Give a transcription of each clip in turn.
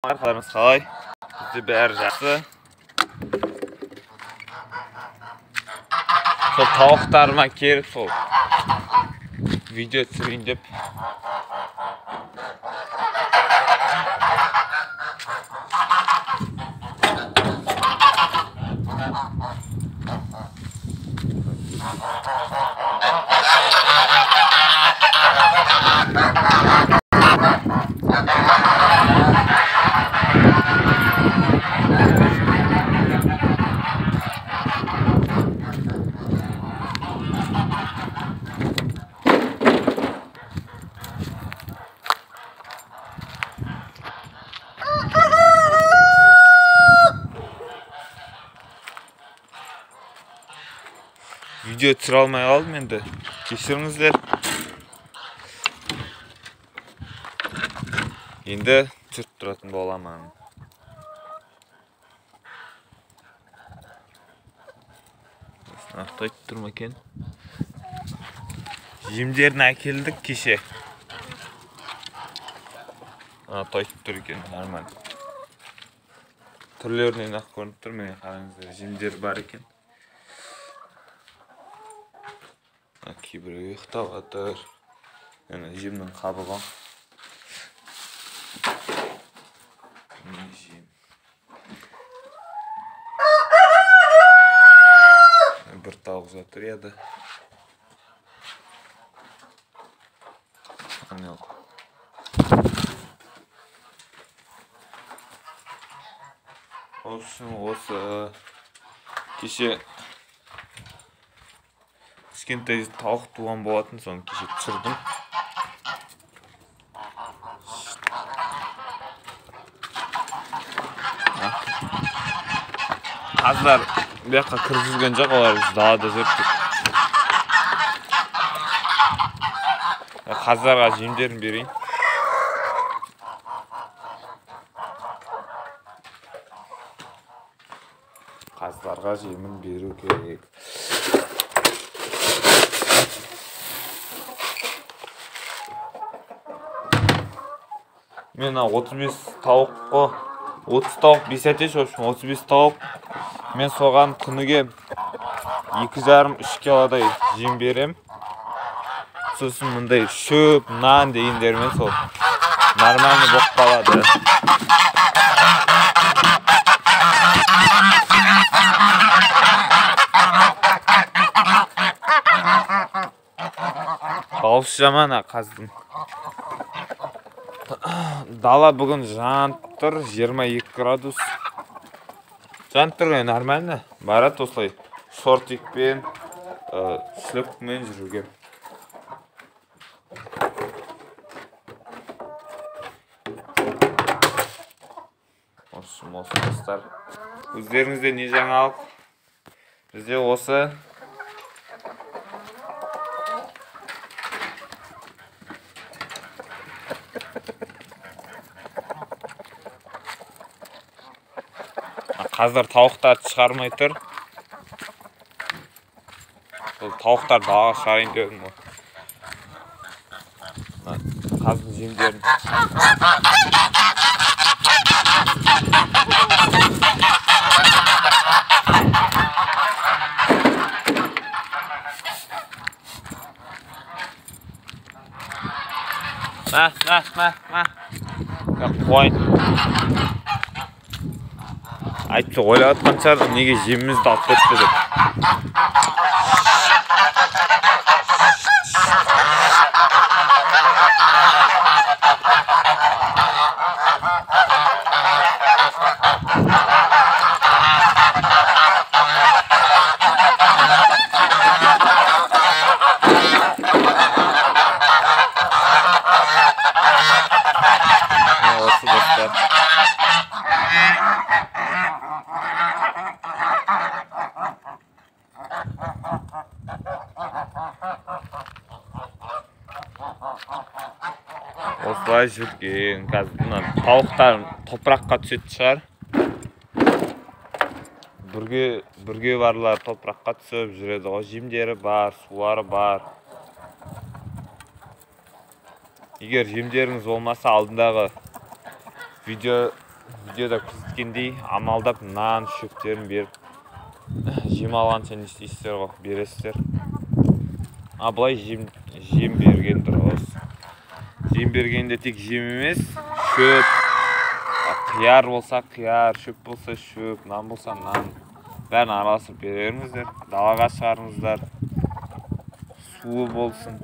Arkadaşlarımız qalay? Bizde bәрі жақсы. Сол тауықтарыма келіп сол видео түсірейін деп. Video түсіре алмай қалдым енді. Кешіріңіздер. Енді түсіріп тұратын боламын. Ақтайтып тұрма екен. Жемдерін әкелдік кеше. Тайтып тұр екен, нормально. Түрлерінен ақ көрініп тұр, міне қараңыздар, жемдер бар екен. Кейбірі ұйықтап жатыр. Жемнің қабығы. Жем. Бір тауық жатыр еді. Осы кеше кішкентай тауық туған болатын, соны кеше түсірдім. Қаздар бұл жаққа кіріп жүрген жоқ, олар далада жүріп. Қаздарға жемдерін берейін. Қаздарға жемін беру керек. Мен 35 тауыққа, 30 тауық 5 әтеш, 35 тауық. Мен соған күніге 2,5-3 килодай жем берем. Сосын мұндай шөп, нан дегендермен сол нормально болып қалады. Дауысы жаман қаздың. Дала бүгін жанып тұр, 22 градус. Жанып тұрған нормально. Барат осылай шортикпен, шлепкімен жүруге. Осы достар. Өздеріңізде не жаңалық? Бізде осы. Қаздар тауықтарды шығармай тұр. Тауықтар далаға шығарайын дедім. Қаздың жемдерін. Қойын. Айтты ойлап атқан шығар, неге жемімізді алып кетті деп. Осы достар. Осылай жүрген. Қазір тауықтар топыраққа түсетін шығар. Бүрге барлар топыраққа түсіп жүреді. Жемдері бар, сулары бар. Егер жемдеріңіз болмаса алдындағы видео Videoda көрсеткендей амалдап нан шөптерін беріп жем алғанша не істейсіздер ғой, бересіздер. Былай жем берген дұрыс. Жем бергенде тек жем емес, шөп, қияр болса қияр, шөп болса шөп, нан болса нан. Бәрін араласып береріңіздер, далаға шығарыңыздар, суы болсын.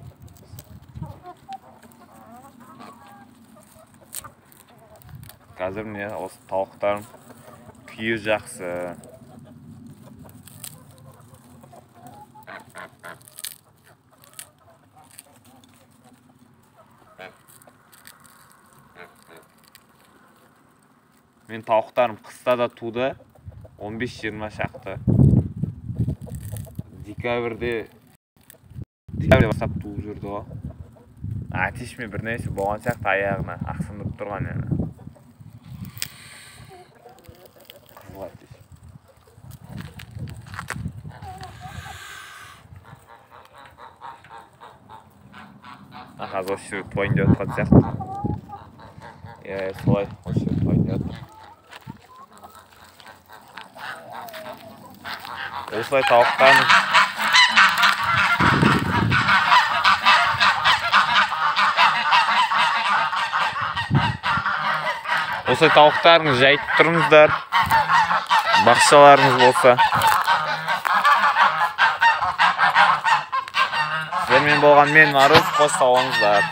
Қазір міне осы тауықтарым күйі жақсы. Мен тауықтарым қыста да туды, 15-20 шақты. Декабрьде бастап туып жүрді ғой. Атешме бір нәрсе болған сияқты аяғына ақсындырып тұрған ені. Қызыл атеш. Қазір осы жерде тойын деп отқан сияқты. Солай, осы жерде тойын деп отқан. Осылай тауықтарын жайып тұрыңыздар, бақшаларыңыз болса. Сіздермен болған мен Марус, қос сау болыңыздар.